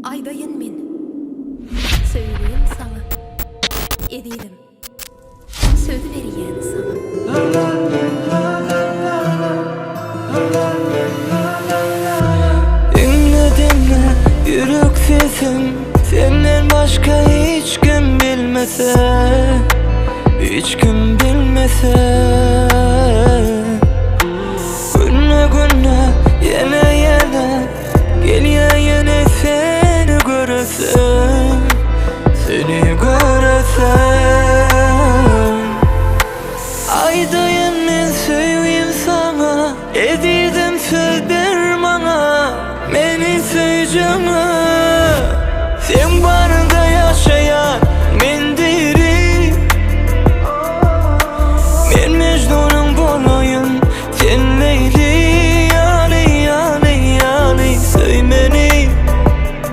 Aydayın men. Söyleyeyim sana. Edidim. Sözü veriyem sana. Dinle yürek sesim, senden başka hiç kim bilmese, hiç kim bilmese. Günle günle yine geliyor yine seni göresem, seni göresem. Aydayım ben söyleyeyim sana, edidim söz ver bana, beni söyleyeceğim. Sen barında yaşayan men değilim, men Mecnun'un bolayım, sen Leyli. Yani söymeni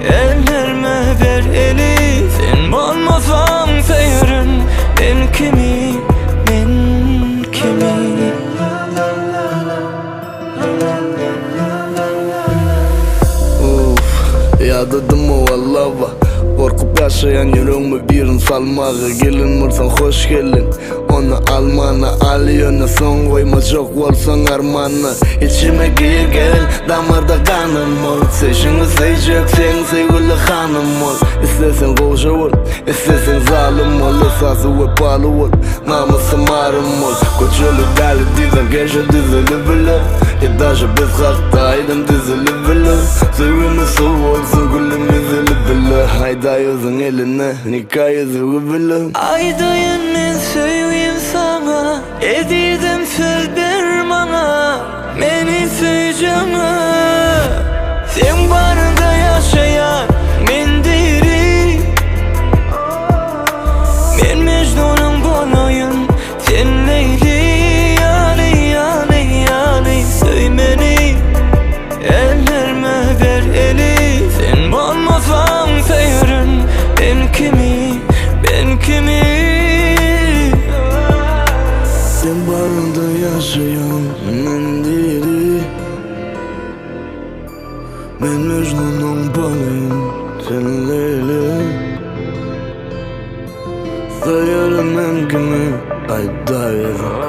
ellerime ver eli. Sen olmasan sayarım ben kimi, ben kimi. Yadadım o vallava, korkup yaşayan yüreğime birin salmağı. Gelin mırsan hoş gelin, onu almana al yöne, son koyma çok olsan armanı. İçime gir gel, damarda kanım ol. Seçini seçecek sen sevgili hanım ol. İstesen koca ol, istesen zalim ol. Esası ve pahalı ol, namusu marım ol. Koçulu dali dizem, gece dizili bile. Даже без хартайдым dizili bile. Sevgimi sol olsun gülüm yüzülü bile. Aydayızın eline nikah yüzüğü bile. Aydayın ben söyleyeyim sana, edidim söz ver bana, beni söyleyeceğim. Sen barında yaşayan men değilim, men Mecnun'un bolayım, sen Leyli. Yani söymeni ellerime ver eli. Sen olmasan sayarım ben kimi, ben kimi. Sen barında yaşayan men değilim, men Mecnun'un balayım, sen Leyli. Sayarım ben kimi, Aydayım.